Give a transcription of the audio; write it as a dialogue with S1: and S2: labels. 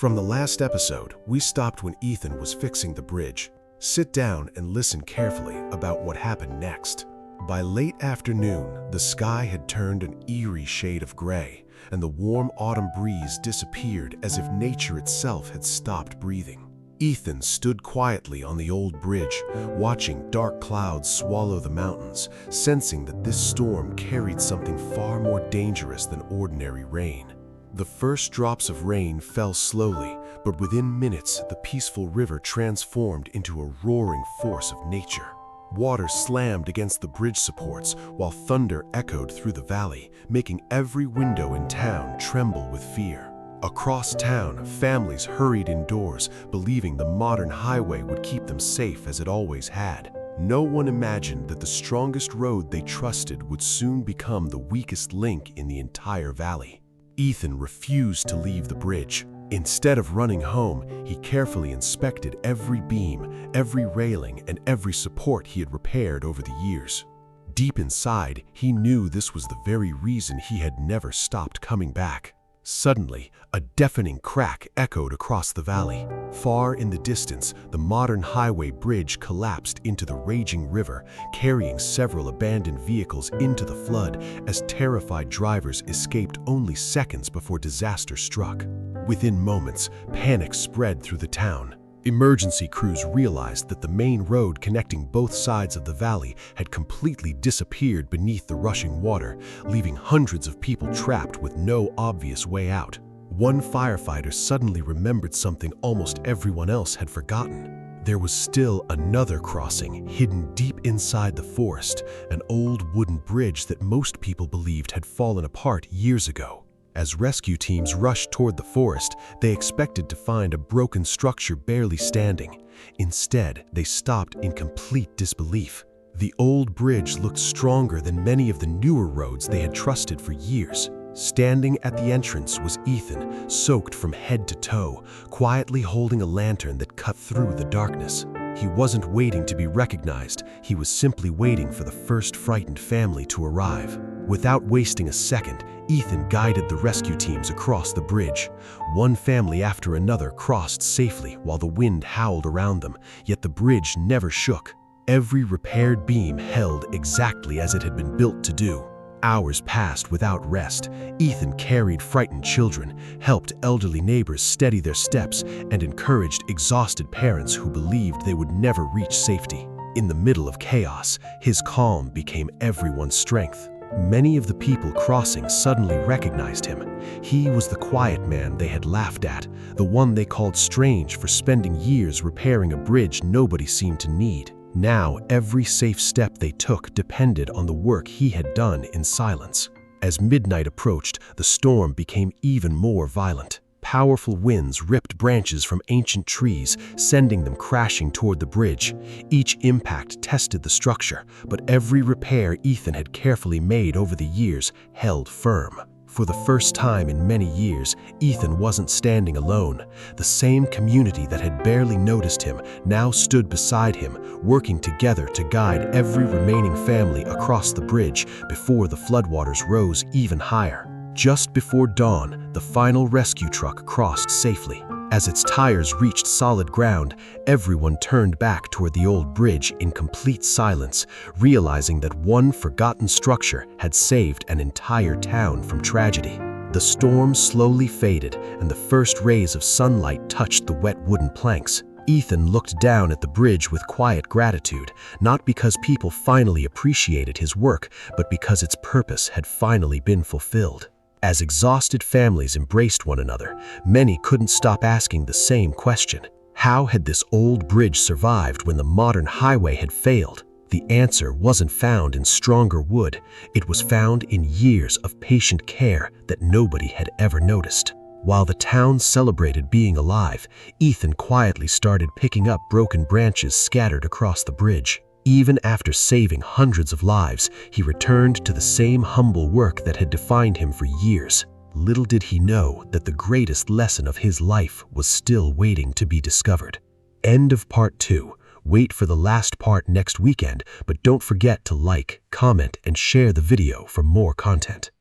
S1: From the last episode, we stopped when Ethan was fixing the bridge. Sit down and listen carefully about what happened next. By late afternoon, the sky had turned an eerie shade of gray, and the warm autumn breeze disappeared as if nature itself had stopped breathing. Ethan stood quietly on the old bridge, watching dark clouds swallow the mountains, sensing that this storm carried something far more dangerous than ordinary rain. The first drops of rain fell slowly, but within minutes the peaceful river transformed into a roaring force of nature. Water slammed against the bridge supports, while thunder echoed through the valley, making every window in town tremble with fear. Across town, families hurried indoors, believing the modern highway would keep them safe as it always had. No one imagined that the strongest road they trusted would soon become the weakest link in the entire valley. Ethan refused to leave the bridge. Instead of running home, he carefully inspected every beam, every railing, and every support he had repaired over the years. Deep inside, he knew this was the very reason he had never stopped coming back. Suddenly, a deafening crack echoed across the valley. Far in the distance, the modern highway bridge collapsed into the raging river, carrying several abandoned vehicles into the flood as terrified drivers escaped only seconds before disaster struck. Within moments, panic spread through the town. Emergency crews realized that the main road connecting both sides of the valley had completely disappeared beneath the rushing water, leaving hundreds of people trapped with no obvious way out. One firefighter suddenly remembered something almost everyone else had forgotten. There was still another crossing hidden deep inside the forest, an old wooden bridge that most people believed had fallen apart years ago. As rescue teams rushed toward the forest, they expected to find a broken structure barely standing. Instead, they stopped in complete disbelief. The old bridge looked stronger than many of the newer roads they had trusted for years. Standing at the entrance was Ethan, soaked from head to toe, quietly holding a lantern that cut through the darkness. He wasn't waiting to be recognized, he was simply waiting for the first frightened family to arrive. Without wasting a second, Ethan guided the rescue teams across the bridge. One family after another crossed safely while the wind howled around them, yet the bridge never shook. Every repaired beam held exactly as it had been built to do. Hours passed without rest. Ethan carried frightened children, helped elderly neighbors steady their steps, and encouraged exhausted parents who believed they would never reach safety. In the middle of chaos, his calm became everyone's strength. Many of the people crossing suddenly recognized him. He was the quiet man they had laughed at, the one they called strange for spending years repairing a bridge nobody seemed to need. Now, every safe step they took depended on the work he had done in silence. As midnight approached, the storm became even more violent. Powerful winds ripped branches from ancient trees, sending them crashing toward the bridge. Each impact tested the structure, but every repair Ethan had carefully made over the years held firm. For the first time in many years, Ethan wasn't standing alone. The same community that had barely noticed him now stood beside him, working together to guide every remaining family across the bridge before the floodwaters rose even higher. Just before dawn, the final rescue truck crossed safely. As its tires reached solid ground, everyone turned back toward the old bridge in complete silence, realizing that one forgotten structure had saved an entire town from tragedy. The storm slowly faded, and the first rays of sunlight touched the wet wooden planks. Ethan looked down at the bridge with quiet gratitude, not because people finally appreciated his work, but because its purpose had finally been fulfilled. As exhausted families embraced one another, many couldn't stop asking the same question. How had this old bridge survived when the modern highway had failed? The answer wasn't found in stronger wood. It was found in years of patient care that nobody had ever noticed. While the town celebrated being alive, Ethan quietly started picking up broken branches scattered across the bridge. Even after saving hundreds of lives, he returned to the same humble work that had defined him for years. Little did he know that the greatest lesson of his life was still waiting to be discovered. End of part 2. Wait for the last part next weekend, but don't forget to like, comment, and share the video for more content.